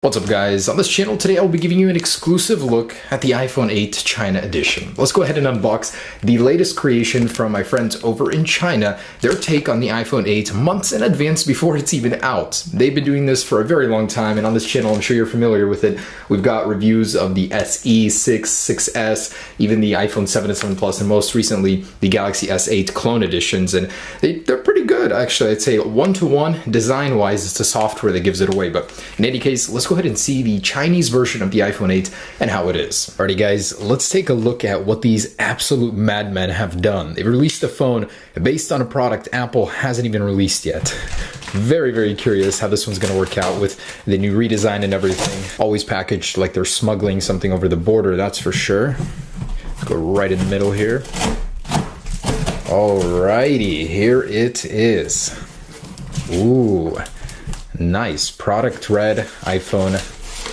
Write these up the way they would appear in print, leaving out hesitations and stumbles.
What's up guys, on this channel today I'll be giving you an exclusive look at the iPhone 8 China edition. Let's go ahead and unbox the latest creation from my friends over in China, their take on the iPhone 8 months in advance before it's even out. They've been doing this for a very long time, and on this channel I'm sure you're familiar with it. We've got reviews of the SE, 6, 6S, even the iPhone 7 and 7 Plus, and most recently the Galaxy S8 clone editions, and they're pretty good actually. I'd say one-to-one design-wise. It's the software that gives it away, but in any case, let's go ahead and see the Chinese version of the iPhone 8 and how it is. Alrighty guys, let's take a look at what these absolute madmen have done. They've released a phone based on a product Apple hasn't even released yet. Very curious how this one's going to work out with the new redesign and everything. Always packaged like they're smuggling something over the border, that's for sure. Let's go right in the middle here. Alrighty, here it is. Ooh. Nice. Product red iPhone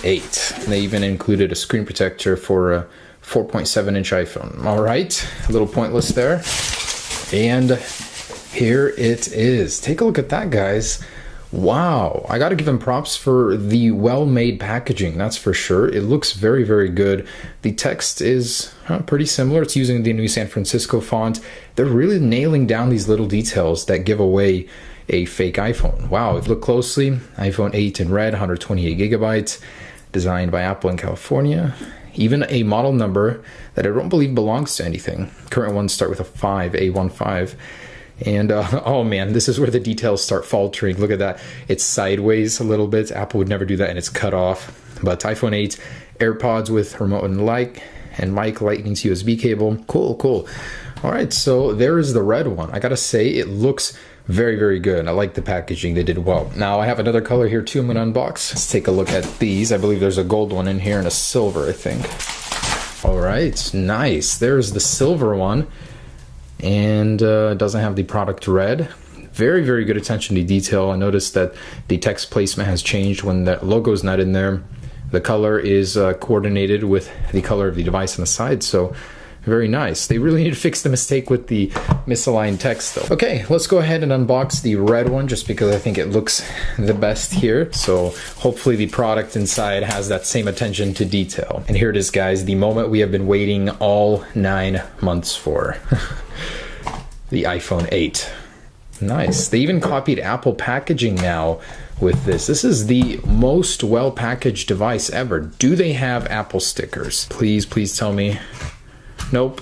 8. They even included a screen protector for a 4.7-inch iPhone. Alright, a little pointless there. And here it is. Take a look at that, guys. Wow, I gotta give them props for the well-made packaging, that's for sure. It looks very good. The text is pretty similar. It's using the new San Francisco font. They're really nailing down these little details that give away a fake iPhone. Wow, if you look closely, iPhone 8 in red, 128 gigabytes, designed by Apple in California. Even a model number that I don't believe belongs to anything. Current ones start with a 5, A15. And oh man, this is where the details start faltering. Look at that. It's sideways a little bit. Apple would never do that, and it's cut off. But iPhone 8, AirPods with remote and mic, lightning to USB cable. Cool. All right, so there is the red one. I gotta say, it looks very good. I like the packaging. They did well. Now I have another color here too I'm gonna unbox. Let's take a look at these. I believe there's a gold one in here and a silver, I think. All right, nice. There's the silver one, and it doesn't have the product red. Very good attention to detail. I noticed that the text placement has changed when the logo's not in there. The color is coordinated with the color of the device on the side, so very nice. They really need to fix the mistake with the misaligned text though. Okay, let's go ahead and unbox the red one just because I think it looks the best here. So hopefully the product inside has that same attention to detail. And here it is, guys, the moment we have been waiting all 9 months for. The iPhone 8. Nice. They even copied Apple packaging now with this. This is the most well-packaged device ever. Do they have Apple stickers? Please tell me. Nope.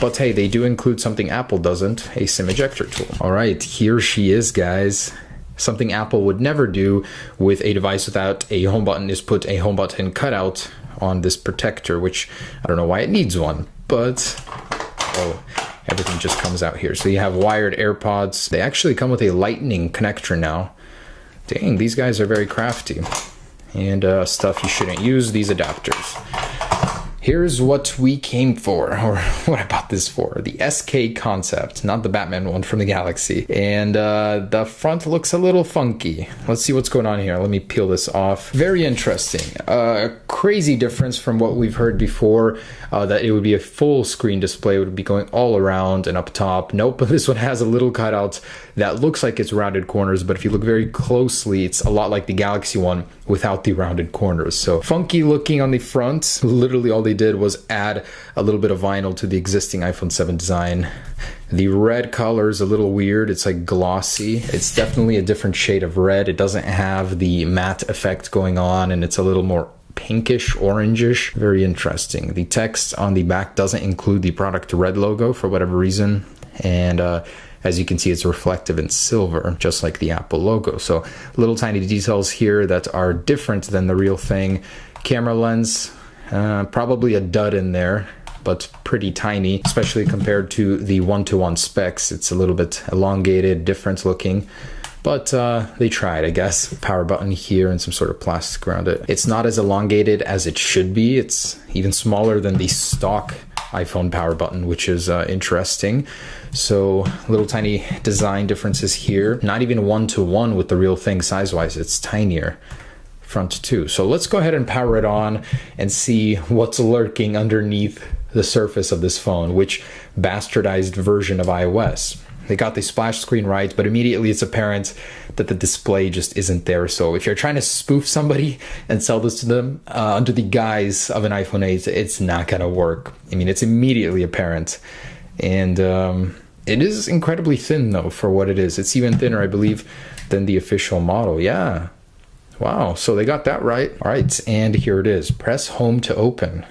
But hey, they do include something Apple doesn't, a SIM ejector tool. All right, here she is, guys. Something Apple would never do with a device without a home button is put a home button cutout on this protector, which I don't know why it needs one, but oh, everything just comes out here. So you have wired AirPods. They actually come with a lightning connector now. Dang, these guys are very crafty. And stuff you shouldn't use, these adapters. Here's what we came for, or what I bought this for. The SK concept, not the Batman one from the Galaxy. And the front looks a little funky. Let's see what's going on here. Let me peel this off. Very interesting. Crazy difference from what we've heard before, that it would be a full screen display. It would be going all around and up top. Nope, this one has a little cutout that looks like it's rounded corners, but if you look very closely, it's a lot like the Galaxy one without the rounded corners. So funky looking on the front. Literally all they did was add a little bit of vinyl to the existing iPhone 7 design. The red color is a little weird. It's like glossy. It's definitely a different shade of red. It doesn't have the matte effect going on, and it's a little more pinkish, orangish. Very interesting. The text on the back doesn't include the product red logo for whatever reason, and as you can see, it's reflective in silver, just like the Apple logo. So little tiny details here that are different than the real thing. Camera lens, probably a dud in there, but pretty tiny, especially compared to the one-to-one specs. It's a little bit elongated, different looking, but they tried, I guess. Power button here and some sort of plastic around it. It's not as elongated as it should be. It's even smaller than the stock iPhone power button, which is interesting. So little tiny design differences here. Not even one-to-one with the real thing size-wise. It's tinier. Front too. So let's go ahead and power it on and see what's lurking underneath the surface of this phone. Which bastardized version of iOS? They got the splash screen right, but immediately it's apparent that the display just isn't there. So if you're trying to spoof somebody and sell this to them under the guise of an iPhone 8, it's not gonna work. I mean, it's immediately apparent. And it is incredibly thin though for what it is. It's even thinner, I believe, than the official model. Yeah. Wow, so they got that right. All right, and here it is. Press home to open.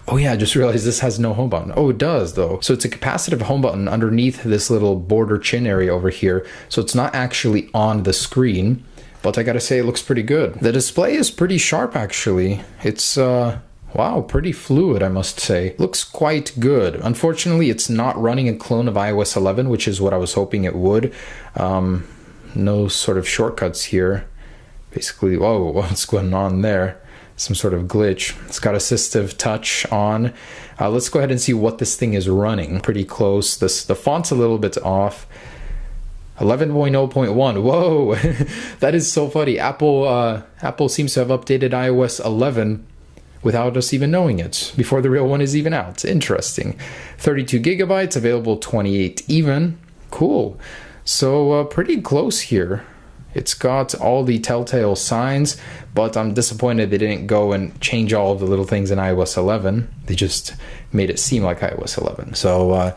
Oh yeah, I just realized this has no home button. Oh, it does though. So it's a capacitive home button underneath this little border chin area over here. So it's not actually on the screen, but I gotta say it looks pretty good. The display is pretty sharp actually. It's wow, pretty fluid, I must say. Looks quite good. Unfortunately, it's not running a clone of iOS 11, which is what I was hoping it would. No sort of shortcuts here. Basically, whoa, what's going on there? Some sort of glitch. It's got assistive touch on. Let's go ahead and see what this thing is running. Pretty close. The font's a little bit off. 11.0.1. Whoa, that is so funny. Apple seems to have updated iOS 11 without us even knowing it, before the real one is even out. Interesting. 32 gigabytes, available 28 even. Cool. So pretty close here. It's got all the telltale signs, but I'm disappointed they didn't go and change all of the little things in iOS 11. They just made it seem like iOS 11. So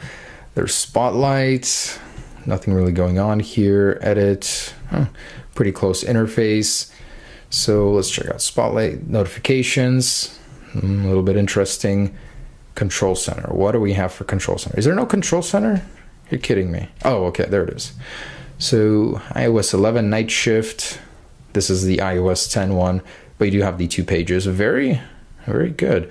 there's spotlight, nothing really going on here. Edit, pretty close interface. So let's check out spotlight, notifications, a little bit interesting. Control center, what do we have for control center? Is there no control center? You're kidding me. Oh, okay, there it is. So iOS 11 night shift. This is the iOS 10 one, but you do have the 2 pages. Very, very good.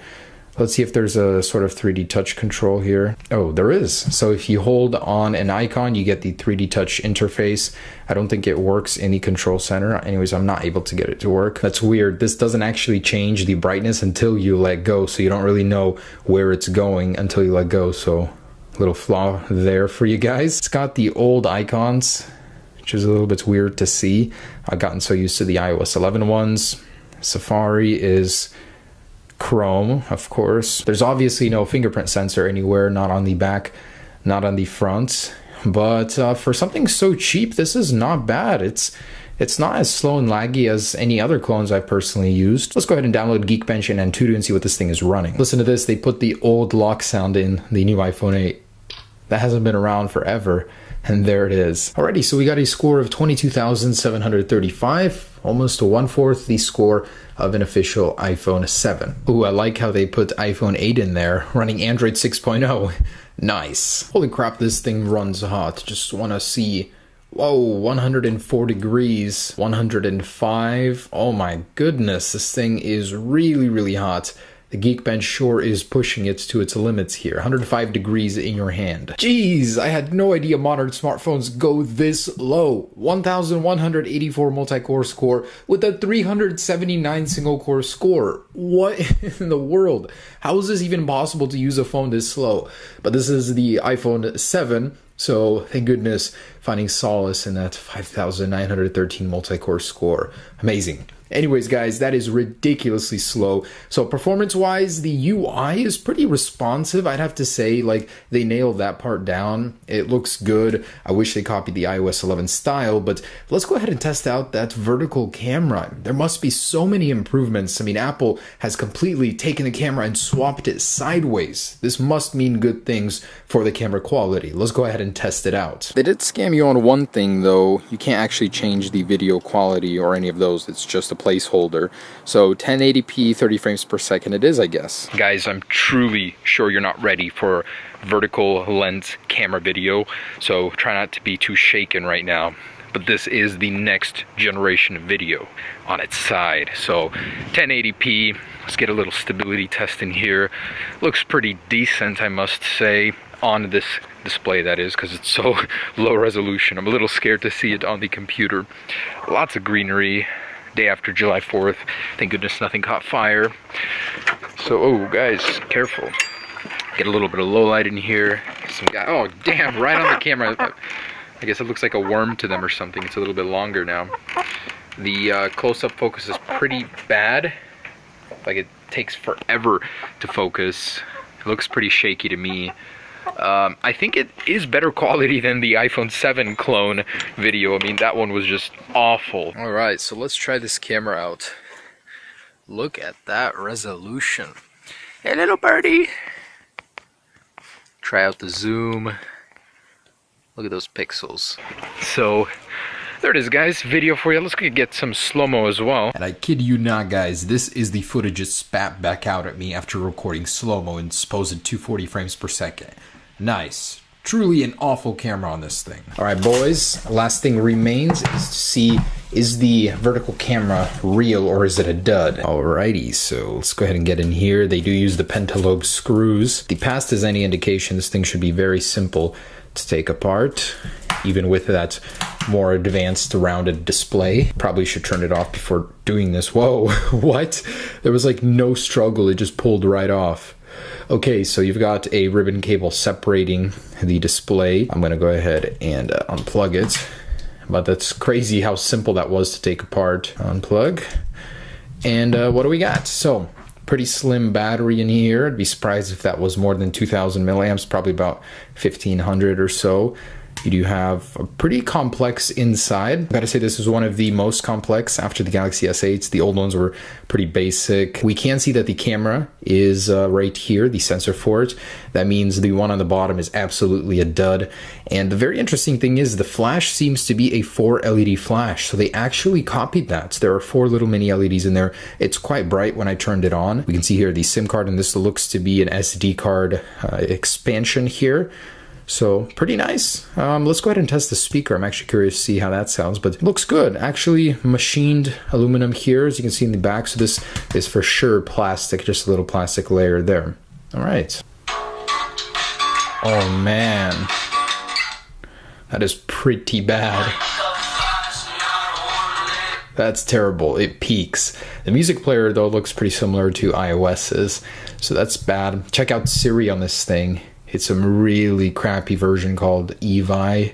Let's see if there's a sort of 3D touch control here. Oh, there is. So if you hold on an icon, you get the 3D touch interface. I don't think it works in the control center. Anyways, I'm not able to get it to work. That's weird. This doesn't actually change the brightness until you let go. So you don't really know where it's going until you let go. So little flaw there for you guys. It's got the old icons, which is a little bit weird to see. I've gotten so used to the iOS 11 ones. Safari is Chrome, of course. There's obviously no fingerprint sensor anywhere, not on the back, not on the front. But for something so cheap, this is not bad. It's not as slow and laggy as any other clones I've personally used. Let's go ahead and download Geekbench and Antutu and see what this thing is running. Listen to this, they put the old lock sound in the new iPhone 8. That hasn't been around forever, and there it is. Alrighty, so we got a score of 22,735, almost to 1/4 the score of an official iPhone 7. Ooh, I like how they put iPhone 8 in there, running Android 6.0. Nice. Holy crap, this thing runs hot. Just want to see. Whoa, 104 degrees, 105. Oh my goodness, this thing is really, really hot. The Geekbench sure is pushing it to its limits here. 105 degrees in your hand. Jeez, I had no idea modern smartphones go this low. 1,184 multi-core score with a 379 single-core score. What in the world? How is this even possible to use a phone this slow? But this is the iPhone 7. So thank goodness finding solace in that 5,913 multi-core score. Amazing. Anyways, guys, that is ridiculously slow. So performance-wise, the UI is pretty responsive. I'd have to say, like, they nailed that part down. It looks good. I wish they copied the iOS 11 style, but let's go ahead and test out that vertical camera. There must be so many improvements. I mean, Apple has completely taken the camera and swapped it sideways. This must mean good things for the camera quality. Let's go ahead and test it out. They did scam you on one thing, though. You can't actually change the video quality or any of those. It's just a placeholder. So 1080p 30 frames per second it is, I guess. Guys, I'm truly sure you're not ready for vertical lens camera video, so try not to be too shaken right now. But this is the next generation of video on its side. So 1080p, let's get a little stability test in here. Looks pretty decent, I must say, on this display, that is, because it's so low resolution. I'm a little scared to see it on the computer. Lots of greenery. Day after July 4th. Thank goodness nothing caught fire. So, oh guys, careful. Get a little bit of low light in here. Some guy, oh damn, right on the camera. I guess it looks like a worm to them or something. It's a little bit longer now. The close-up focus is pretty bad. Like, it takes forever to focus. It looks pretty shaky to me. I think it is better quality than the iPhone 7 clone video. I mean, that one was just awful. Alright, so let's try this camera out. Look at that resolution. Hey, little birdie! Try out the zoom. Look at those pixels. So, there it is, guys. Video for you. Let's get some slow-mo as well. And I kid you not, guys. This is the footage it spat back out at me after recording slow-mo in supposed 240 frames per second. Nice. Truly an awful camera on this thing. Alright, boys. Last thing remains is to see, is the vertical camera real or is it a dud? Alrighty, so let's go ahead and get in here. They do use the pentalobe screws. If the past is any indication, this thing should be very simple to take apart, even with that more advanced rounded display. Probably should turn it off before doing this. Whoa, what? There was like no struggle, it just pulled right off. Okay, so you've got a ribbon cable separating the display. I'm gonna go ahead and unplug it, but that's crazy how simple that was to take apart. Unplug, and what do we got? So, pretty slim battery in here. I'd be surprised if that was more than 2,000 milliamps, probably about 1,500 or so. You do have a pretty complex inside. Gotta say, this is one of the most complex after the Galaxy S8s. The old ones were pretty basic. We can see that the camera is right here, the sensor for it. That means the one on the bottom is absolutely a dud. And the very interesting thing is the flash seems to be a 4 LED flash. So they actually copied that. So there are 4 little mini LEDs in there. It's quite bright when I turned it on. We can see here the SIM card, and this looks to be an SD card expansion here. So pretty nice. Let's go ahead and test the speaker. I'm actually curious to see how that sounds, but it looks good. Actually machined aluminum here, as you can see in the back. So this is for sure plastic, just a little plastic layer there. All right. Oh man, that is pretty bad. That's terrible. It peaks. The music player though looks pretty similar to iOS's, so that's bad. Check out Siri on this thing. It's a really crappy version called Evi.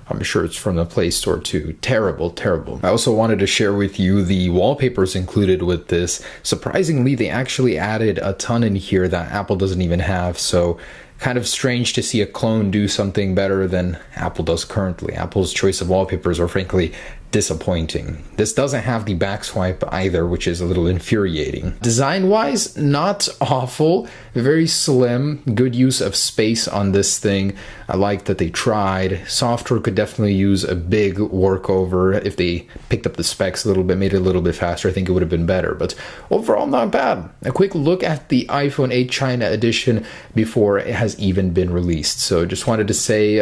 I'm sure it's from the Play Store too. Terrible, terrible. I also wanted to share with you the wallpapers included with this. Surprisingly, they actually added a ton in here that Apple doesn't even have. So kind of strange to see a clone do something better than Apple does currently. Apple's choice of wallpapers are frankly disappointing. This doesn't have the back swipe either, which is a little infuriating. Design-wise, not awful. Very slim, good use of space on this thing. I like that they tried. Software could definitely use a big workover. If they picked up the specs a little bit, made it a little bit faster, I think it would have been better. But overall, not bad. A quick look at the iPhone 8 China edition before it has even been released. So just wanted to say,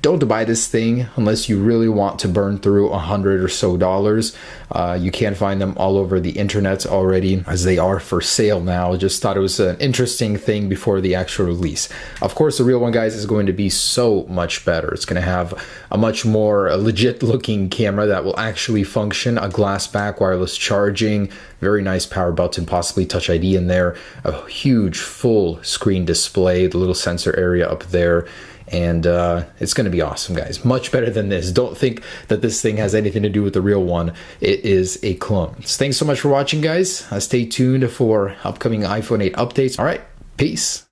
don't buy this thing unless you really want to burn through $100 or so. You can find them all over the internet already, as they are for sale now. Just thought it was an interesting thing before the actual release. Of course, the real one, guys, is going to be so much better. It's going to have a much more legit looking camera that will actually function, a glass back, wireless charging, very nice power button, possibly Touch ID in there, a huge full screen display, the little sensor area up there. And it's going to be awesome, guys. Much better than this. Don't think that this thing has anything to do with the real one. It is a clone. So thanks so much for watching, guys. Stay tuned for upcoming iPhone 8 updates. All right, peace.